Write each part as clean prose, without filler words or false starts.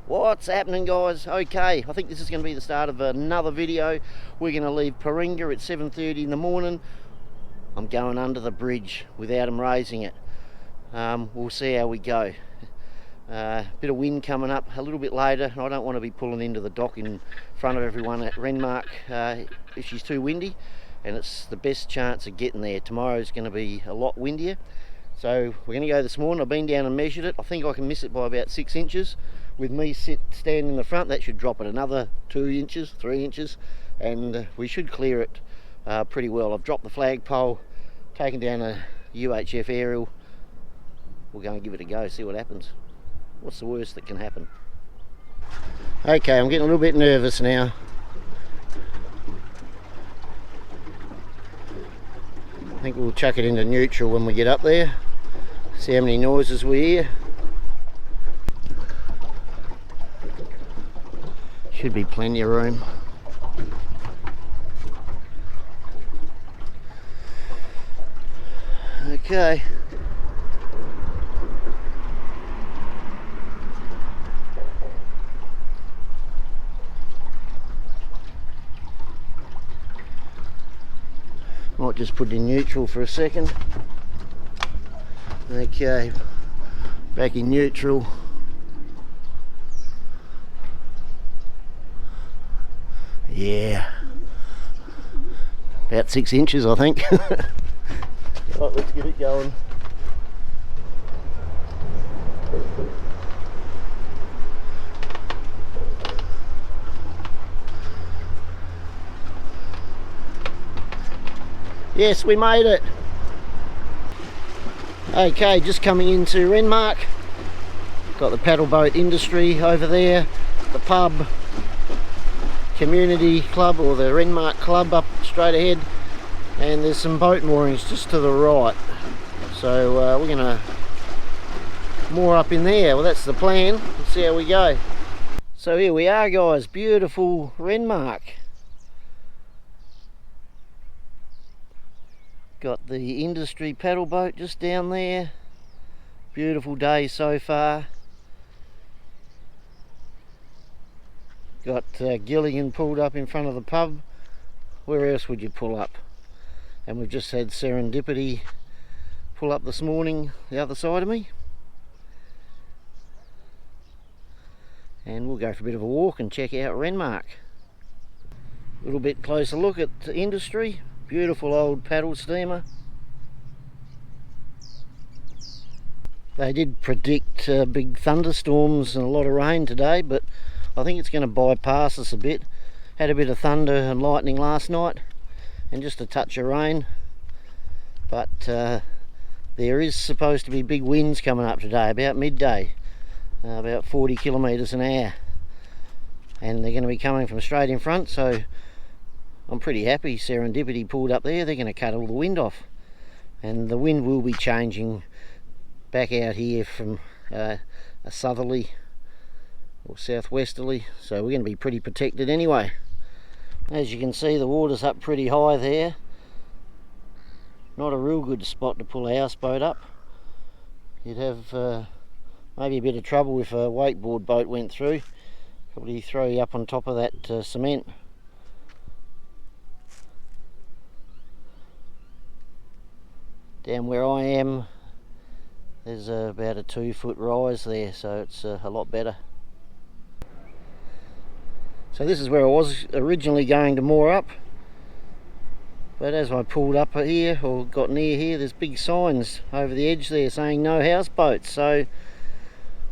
What's happening, guys? Okay, I think this is going to be the start of another video. We're going to leave Paringa at 7:30 in the morning. I'm going under the bridge without them raising it. We'll see how we go. Bit of wind coming up a little bit later. I don't want to be pulling into the dock in front of everyone at Renmark if she's too windy, and it's the best chance of getting there. Tomorrow's going to be a lot windier, so we're going to go this morning. I've been down and measured it. I think I can miss it by about 6 inches. With me standing in the front, that should drop it another 2 inches, 3 inches, and we should clear it pretty well. I've dropped the flagpole, taken down a UHF aerial. We'll go and give it a go, see what happens. What's the worst that can happen? Okay, I'm getting a little bit nervous now. I think we'll chuck it into neutral when we get up there. See how many noises we hear. Should be plenty of room. Okay. Might just put it in neutral for a second. Okay, back in neutral. Yeah, about 6 inches, I think. Right, let's get it going. Yes, we made it. Okay, just coming into Renmark. Got the paddle boat industry over there, the pub, community club, or the Renmark club up straight ahead, and there's some boat moorings just to the right. So we're gonna moor up in there. Well, that's the plan. Let's see how we go. So here we are, guys. Beautiful Renmark. Got the industry paddle boat just down there. Beautiful day so far. Got Gilligan pulled up in front of the pub. Where else would you pull up? And we've just had Serendipity pull up this morning the other side of me. And we'll go for a bit of a walk and check out Renmark. A little bit closer look at the industry. Beautiful old paddle steamer. They did predict big thunderstorms and a lot of rain today, but I think it's going to bypass us a bit. Had a bit of thunder and lightning last night and just a touch of rain, but there is supposed to be big winds coming up today about midday, about 40 kilometres an hour, and they're going to be coming from straight in front, so I'm pretty happy Serendipity pulled up there. They're going to cut all the wind off, and the wind will be changing back out here from a southerly or southwesterly, so we're going to be pretty protected anyway. As you can see, the water's up pretty high there. Not a real good spot to pull a houseboat up. You'd have maybe a bit of trouble if a wakeboard boat went through. Probably throw you up on top of that cement. Down where I am, there's about a 2-foot rise there, so it's a lot better. So this is where I was originally going to moor up, but as I pulled up here, or got near here, there's big signs over the edge there saying no houseboats, so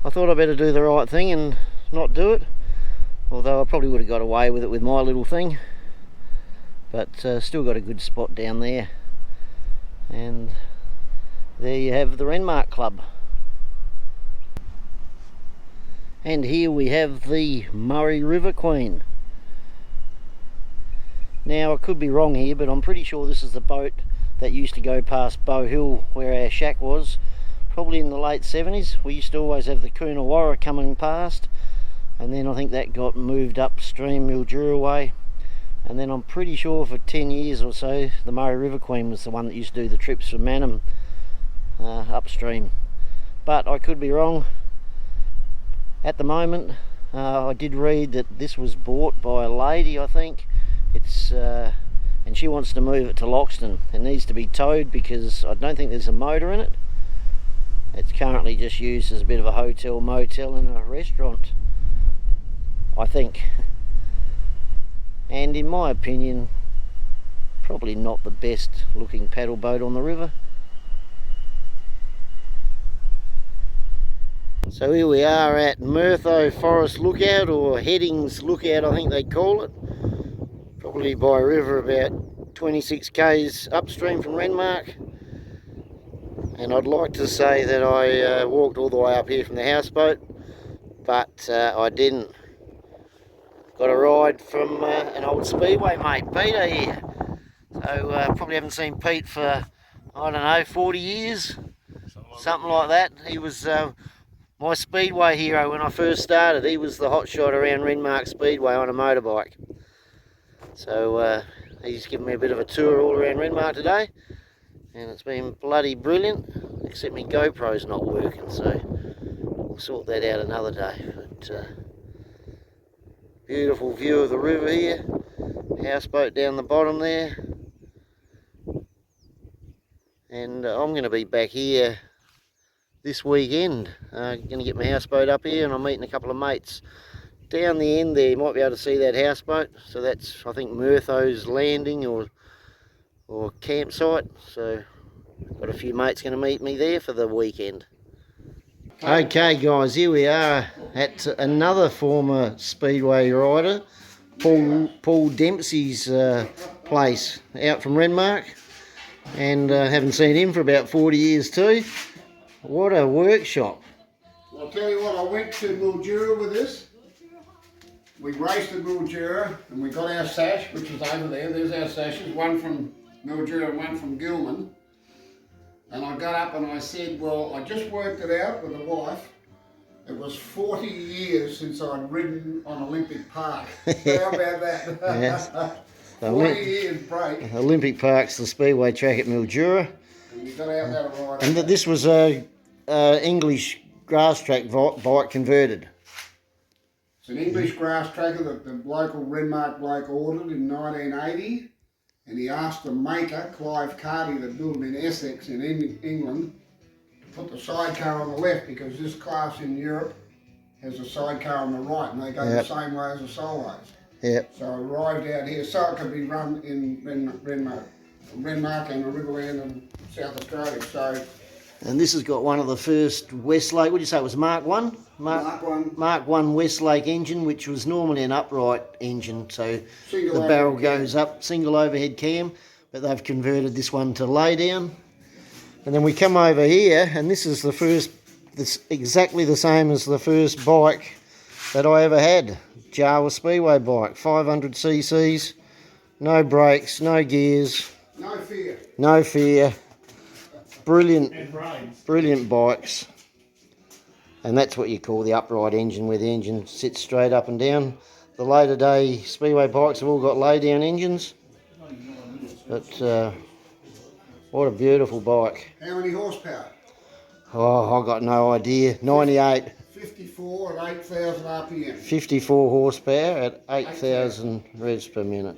I thought I'd better do the right thing and not do it, although I probably would have got away with it with my little thing, but still got a good spot down there. And there you have the Renmark Club. And here we have the Murray River Queen. Now I could be wrong here, but I'm pretty sure this is the boat that used to go past Bow Hill where our shack was, probably in the late 70s. We used to always have the Coonawarra coming past, and then I think that got moved upstream Mildura way, and then I'm pretty sure for 10 years or so the Murray River Queen was the one that used to do the trips from Mannum upstream, but I could be wrong. At the moment I did read that this was bought by a lady, I think. It's and she wants to move it to Loxton. It needs to be towed because I don't think there's a motor in it. It's currently just used as a bit of a hotel, motel and a restaurant, I think. And in my opinion, probably not the best looking paddle boat on the river. So here we are at Mirtho Forest Lookout, or Headings Lookout I think they call it. Probably by a river about 26 k's upstream from Renmark. And I'd like to say that I walked all the way up here from the houseboat, but I didn't. Got a ride from an old speedway mate, Peter here. So probably haven't seen Pete for, I don't know, 40 years, something like that. He was my speedway hero when I first started. He was the hotshot around Renmark Speedway on a motorbike. So he's given me a bit of a tour all around Renmark today, and it's been bloody brilliant, except my GoPro's not working, so we'll sort that out another day. But beautiful view of the river here, houseboat down the bottom there, and I'm going to be back here this weekend. Going to get my houseboat up here, and I'm meeting a couple of mates down the end there. You might be able to see that houseboat. So that's, I think, Mirtho's landing or campsite. So got a few mates going to meet me there for the weekend. Okay guys, here we are at another former speedway rider, Paul Dempsey's place out from Renmark, and haven't seen him for about 40 years too. What a workshop. Well, I'll tell you what, I went to Mildura with this. We raced at Mildura and we got our sash, which is over there. There's our sashes, one from Mildura and one from Gilman. And I got up and I said, well, I just worked it out with the wife. It was 40 years since I'd ridden on Olympic Park. How about that? Yes. 40 years break. Olympic Park's the speedway track at Mildura. And you got out that ride. And this was a English grass track bike converted. It's an English grass tracker that the local Renmark bloke ordered in 1980. And he asked the maker, Clive Carty, that built them in Essex in England, to put the sidecar on the left, because this class in Europe has a sidecar on the right, and they go the same way as the solos. Yep. So it arrived out here, so it could be run in Renmark and the Riverland and South Australia. So. And this has got one of the first Westlake, what did you say, it was Mark 1? Mark 1. Mark 1 Westlake engine, which was normally an upright engine, so Single the barrel goes up, single overhead cam, but they've converted this one to lay down. And then we come over here, and this is the first, this exactly the same as the first bike that I ever had, Jawa Speedway bike, 500 cc's, no brakes, no gears. No fear. No fear. Brilliant bikes. And that's what you call the upright engine, where the engine sits straight up and down. The later day speedway bikes have all got lay down engines. But what a beautiful bike. How many horsepower? Oh, I've got no idea. 98. 54 at 8,000 RPM. 54 horsepower at 8,000 revs per minute.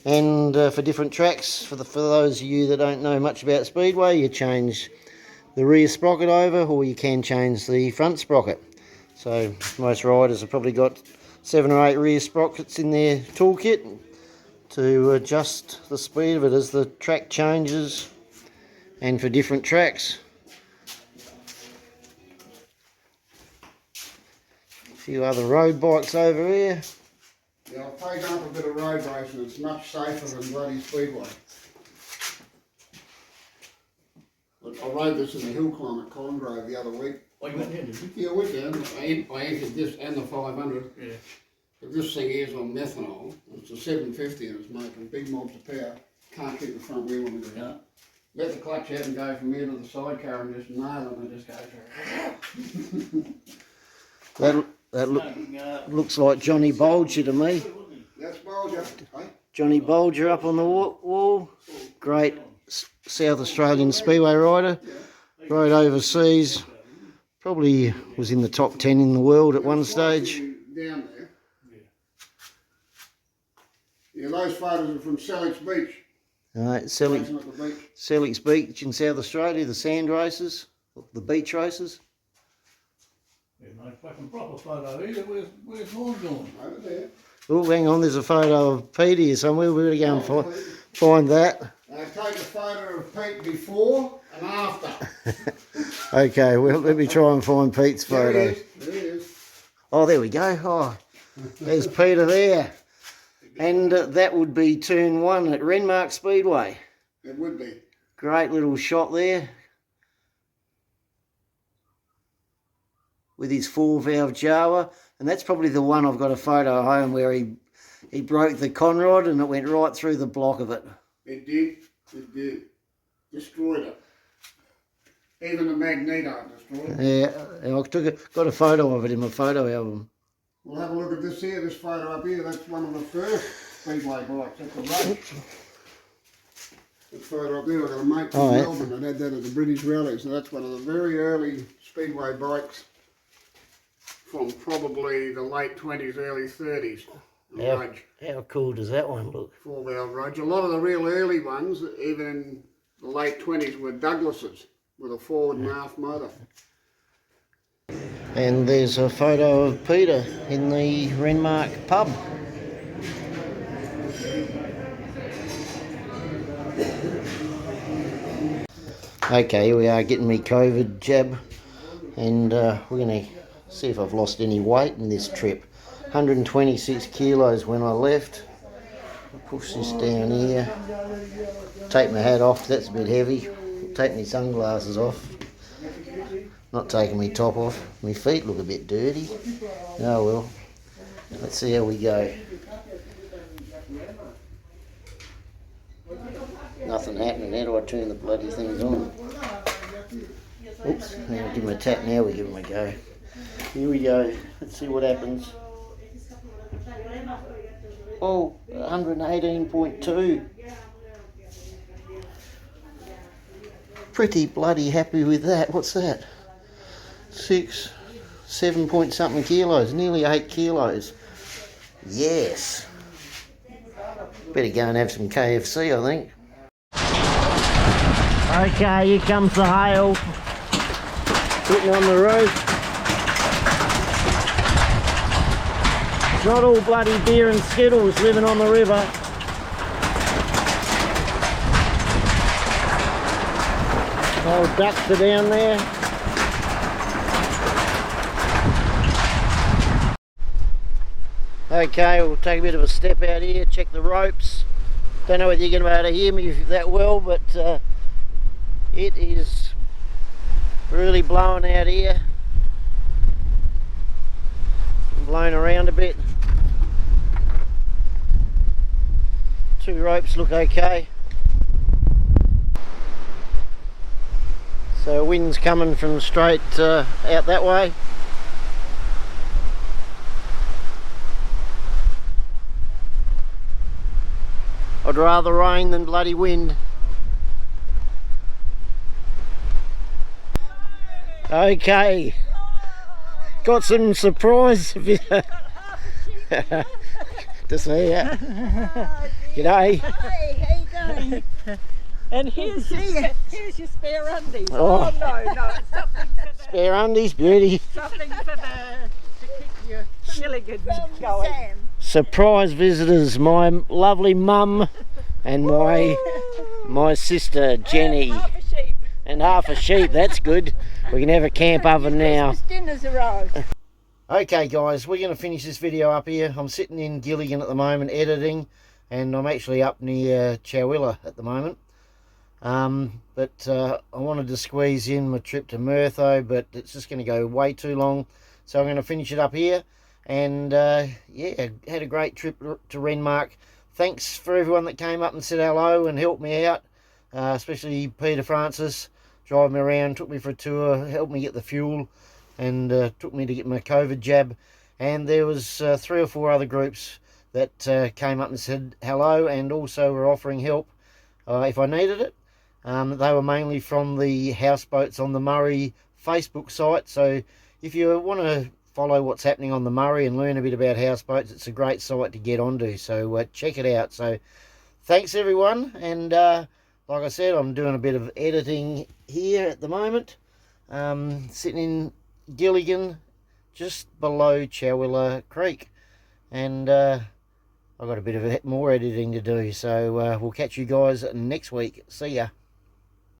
And for different tracks, for those of you that don't know much about speedway, you change the rear sprocket over, or you can change the front sprocket. So most riders have probably got 7 or 8 rear sprockets in their toolkit to adjust the speed of it as the track changes, and for different tracks. A few other road bikes over here. Yeah, I've taken up a bit of road racing. It's much safer than bloody speedway. Look, I rode this in the hill climb at Congrove the other week. Oh, you went there, did you? Yeah, I went down. I entered this and the 500. Yeah. But this thing is on methanol. It's a 750 and it's making big mobs of power. Can't keep the front wheel on the ground. Yeah. Let the clutch out and go from here to the sidecar and just nail it and just go. That looks like Johnny Bolger to me. That's Bolger. Hey? Johnny Bolger up on the wall. Great South Australian speedway rider. Rode overseas. Probably was in the top 10 in the world at one stage. Down there. Yeah, those photos are from Selleck's Beach. Alright, Racing at the beach. Selleck's Beach in South Australia, the sand races, the beach races. Yeah, no fucking proper photo either. Where's mine going? Over there. Oh, hang on, there's a photo of Pete here somewhere. We've got to go and find that. Take a photo of Pete before and after. Okay, well, let me try and find Pete's photo. There he is. There he is. Oh, there we go. Oh, there's Peter there. And that would be turn 1 at Renmark Speedway. It would be. Great little shot there. With his 4-valve Jawa. And that's probably the one I've got a photo at home where he broke the conrod and it went right through the block of it. It did. It did. Destroyed it. Even the magneto destroyed it. Yeah, I got a photo of it in my photo album. We'll have a look at this here, this photo up here. That's one of the first Speedway bikes at the race. The photo up there, I've got a mate from Melbourne that had that at the British Rally. So that's one of the very early Speedway bikes from probably the late 20s, early 30s. How cool does that one look? 4-valve Roge. A lot of the real early ones, even in the late 20s, were Douglases with a forward and aft motor. And there's a photo of Peter in the Renmark pub. Okay, here we are getting me COVID jab, and we're going to see if I've lost any weight in this trip. 126 kilos when I left. I'll push this down here. Take my hat off, that's a bit heavy. Take my sunglasses off. Not taking my top off. My feet look a bit dirty. Oh well. Let's see how we go. Nothing happening. How do I turn the bloody things on? Oops. I'll give them a tap now. We give them a go. Here we go. Let's see what happens. Oh, 118.2. Pretty bloody happy with that. What's that? 7 point something kilos, nearly 8 kilos. Yes. Better go and have some KFC, I think. Okay, here comes the hail. Sitting on the roof. It's not all bloody beer and Skittles living on the river. Old ducks are down there. Okay, we'll take a bit of a step out here, check the ropes. Don't know whether you're going to be able to hear me that well, but it is really blowing out here. Blown around a bit. 2 ropes look okay. So wind's coming from straight out that way. I'd rather rain than bloody wind. Okay, got some surprise to see ya. G'day. Hi, how you doing? And here's your spare undies. Oh. Oh no, it's something for the Spare undies, beauty. something for the to keep your chilligans going. Sam. Surprise visitors, my lovely mum and my sister Jenny. Half a sheep. And half a sheep, that's good. We can have a camp oven now. Christmas dinner's arrived. Okay guys, we're going to finish this video up here. I'm sitting in Gilligan at the moment editing, and I'm actually up near Chowilla at the moment. But I wanted to squeeze in my trip to Mirtho, but it's just going to go way too long. So I'm going to finish it up here. And yeah, had a great trip to Renmark. Thanks for everyone that came up and said hello and helped me out. Especially Peter Francis, driving me around, took me for a tour, helped me get the fuel, and took me to get my COVID jab. And there was 3 or 4 other groups that came up and said hello, and also were offering help if I needed it. They were mainly from the houseboats on the Murray Facebook site. So if you want to follow what's happening on the Murray and learn a bit about houseboats, it's a great site to get onto. So check it out. So thanks everyone, and like I said, I'm doing a bit of editing here at the moment. Sitting in Gilligan, just below Chowilla Creek, and I've got a bit of more editing to do. So we'll catch you guys next week. See ya.